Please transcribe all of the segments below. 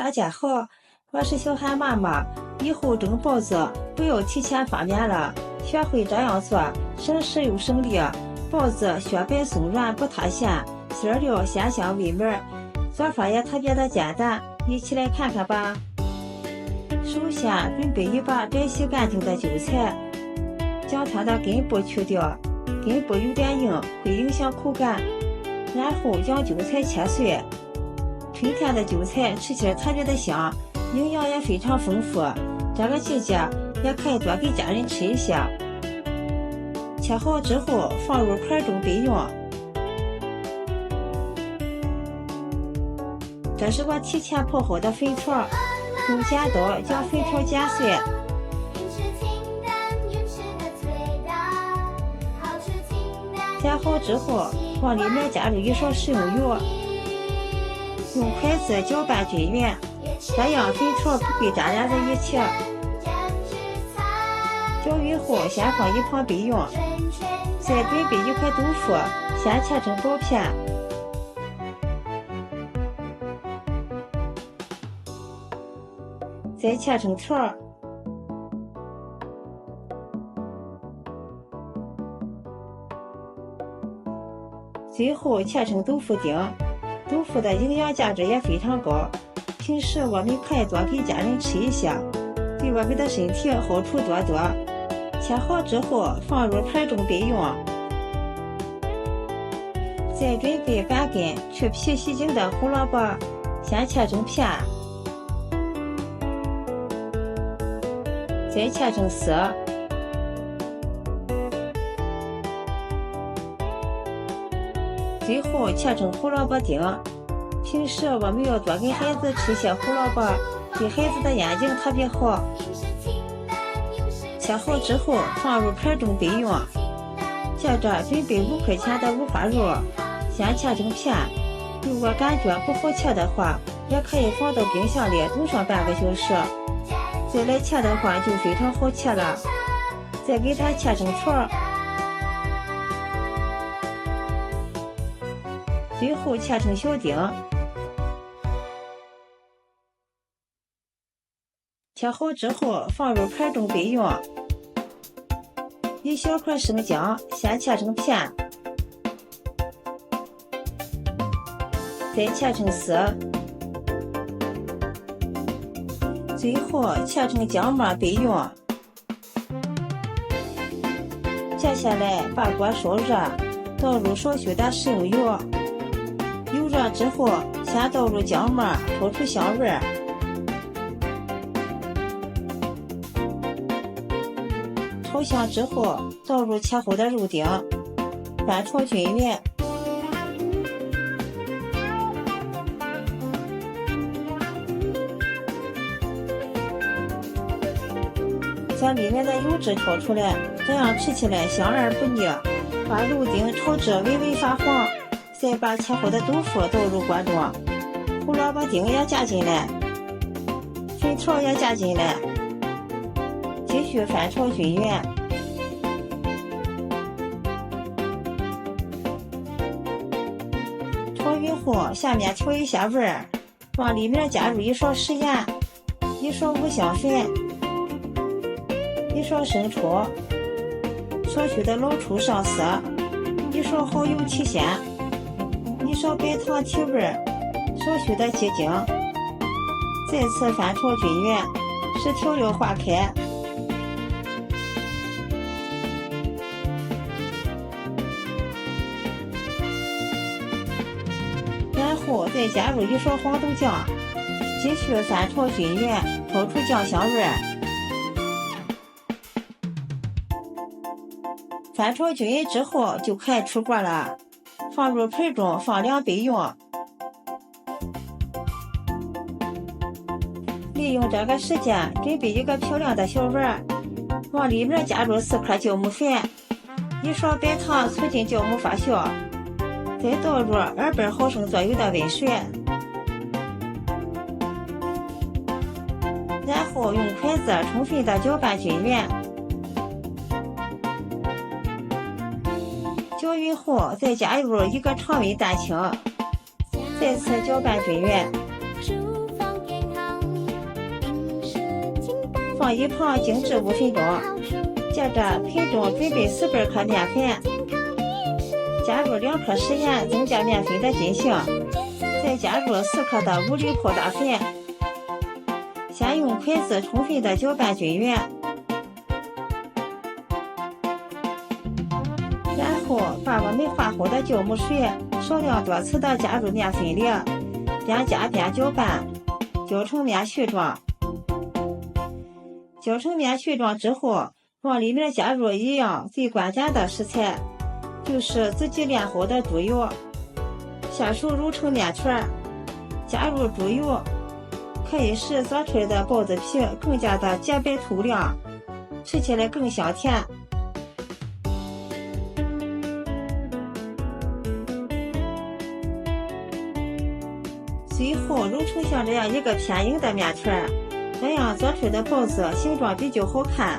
大家好，我是小韩妈妈。以后蒸包子不要提前发面了，学会这样做，省时又省力。包子雪白松软不塌陷，馅料鲜香味美，做法也特别的简单，一起来看看吧。首先准备一把摘洗干净的韭菜，将它的根部去掉，根部有点硬，会影响口感。然后将韭菜切碎。春天的韭菜吃起来特别的香，营养也非常丰富，这个季节也可以多给家人吃一些。切好之后放入块中备用。这是我提前泡好的粉条，用剪刀将粉条剪碎。剪好之后往里面加入一勺食用油，用筷子搅拌均匀，这样粉条不会粘连在一起。搅匀后先放一旁备用。再准备一块豆腐，先切成薄片，再切成条。最后切成豆腐丁，豆腐的营养价值也非常高，平时我们可以多给家人吃一些，对我们的身体好处多多。切好之后放入盘中备用。再准备半根去皮洗净的胡萝卜，先切成片，再切成丝。最后切成胡萝卜丁。平时我们要多给孩子吃些胡萝卜，对孩子的眼睛特别好。切好之后放入盘中备用。接着准备5块钱的五花肉，先切成片。如果感觉不好切的话，也可以放到冰箱里冻上半个小时。再来切的话就非常好切了。再给它切成条。最后切成小丁。切好之后放入盘中备用。一小块生姜先切成片，再切成丝，最后切成姜末备用。接下来把锅烧热，倒入少许的食用油，油热之后先倒入姜末，炒出香味。炒香之后倒入切好的肉丁，翻炒均匀。将里面的油脂挑出来，这样吃起来香而不腻。把肉丁炒至微微发黄，再把切好的豆腐倒入锅中，胡萝卜丁也加进来，粉条也加进来，继续翻炒均匀。炒匀后下面调一下味儿，往里面加入一勺食盐，一勺五香粉，一勺生抽，少许的老抽上色，一勺蚝油提鲜，一勺白糖提味，少许的鸡精。再次翻炒均匀，使调料化开。然后再加入一勺黄豆酱，继续翻炒均匀，炒出酱香味。翻炒均匀之后就可以出锅了，放入盆中放凉备用。利用这个时间准备一个漂亮的小碗，往里面加入4块酵母粉，一勺白糖促进酵母发酵，再倒入200毫升左右的温水，然后用筷子充分的搅拌均匀。搅匀后再加入1个常温蛋清，再次搅拌均匀。放一旁静置5分钟。接着盆中准备400克面粉，加入2克食盐增加面粉的筋性，再加入4克的5粒泡打粉，先用筷子充分的搅拌均匀，然后把我们化好的酵母水少量多次的加入面粉里，边加边搅拌，搅成面絮状。搅成面絮状之后，往里面加入一样最关键的食材，就是自己炼好的猪油，下手揉成面团，加入猪油可以使做出来的包子皮更加的洁白透亮，吃起来更香甜。最后揉成像这样一个偏硬的面团，这样做出来的包子形状比较好看。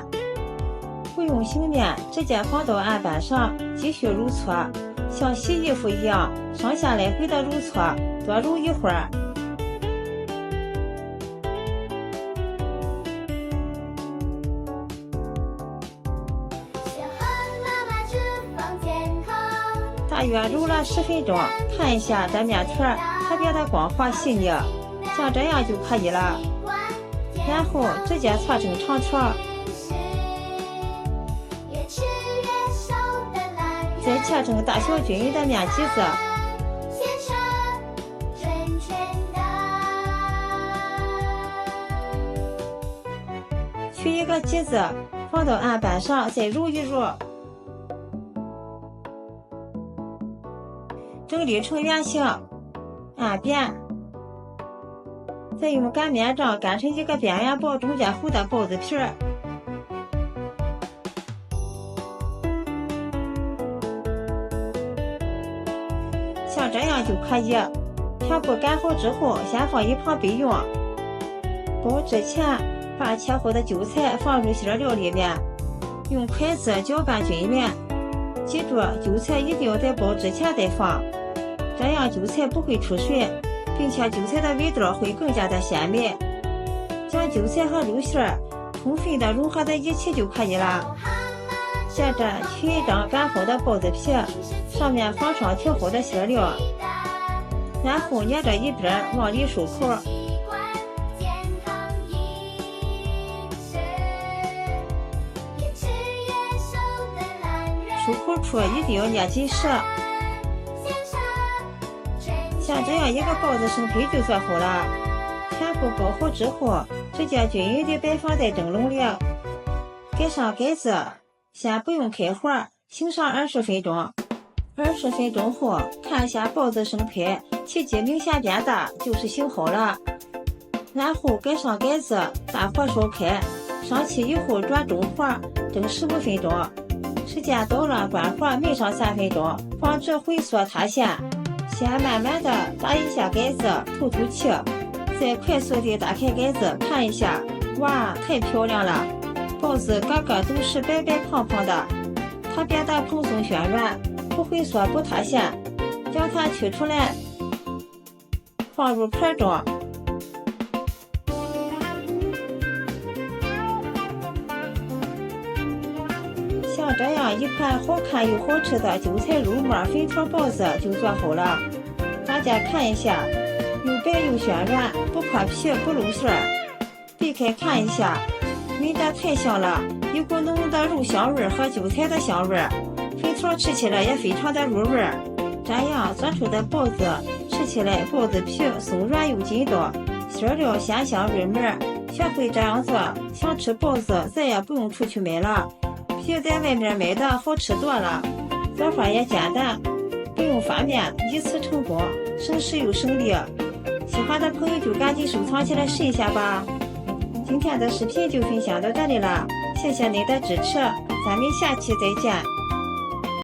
不用醒面，直接放到案板上继续揉搓，像洗衣服一样上下来回的揉搓，多揉一会儿。大约揉了10分钟，看一下这面团特别的光滑细腻，像这样就可以了。然后直接搓成长条，再切成大小均匀的面剂子。取一个剂子放到案板上，再揉一揉，整理成圆形，按扁，再用擀面杖擀成一个边缘薄中间厚的包子皮儿。像这样就可以。全部擀好之后，先放一旁备用。包之前，把切好的韭菜放入馅料里面，用筷子搅拌均匀。记住，韭菜一定要在包之前再放，这样韭菜不会出水，并且韭菜的味道会更加的鲜美。将韭菜和肉馅充分的融合在一起就可以了。接着取一张擀好的包子皮，上面放上调好的馅料，然后捏着一边往里收口，收口处一定要捏紧实。像这样一个包子生坯就做好了。全部包好之后，直接均匀地摆放在蒸笼里，盖上盖子，先不用开火，醒上20分钟。20分钟后，看一下包子生坯体积明显变大，就是醒好了。然后盖上盖子，大火烧开，上气以后转中火，蒸15分钟。时间到了，关火焖上3分钟，防止回缩塌陷。先慢慢的打一下盖子，透透气，再快速地打开盖子看一下，哇，太漂亮了！包子个个都是白白胖胖的，特别的蓬松暄软，不回缩不塌陷。将它取出来，放入盘中。像这样一款好看又好吃的韭菜肉末粉条包子就做好了。大家看一下，又白又暄软，不破皮不露馅儿。避开看一下，焖得太香了，一股浓浓的肉香味和韭菜的香味，粉条吃起来也非常的入味。这样做出的包子吃起来包子皮松软又筋道，馅料鲜香润美。学会这样做，想吃包子再也不用出去买了，比在外面买的好吃多了。做法也简单，不用发面，一次成功，省时又省力。喜欢的朋友就赶紧收藏起来试一下吧。今天的视频就分享到这里了，谢谢您的支持，咱们下期再见。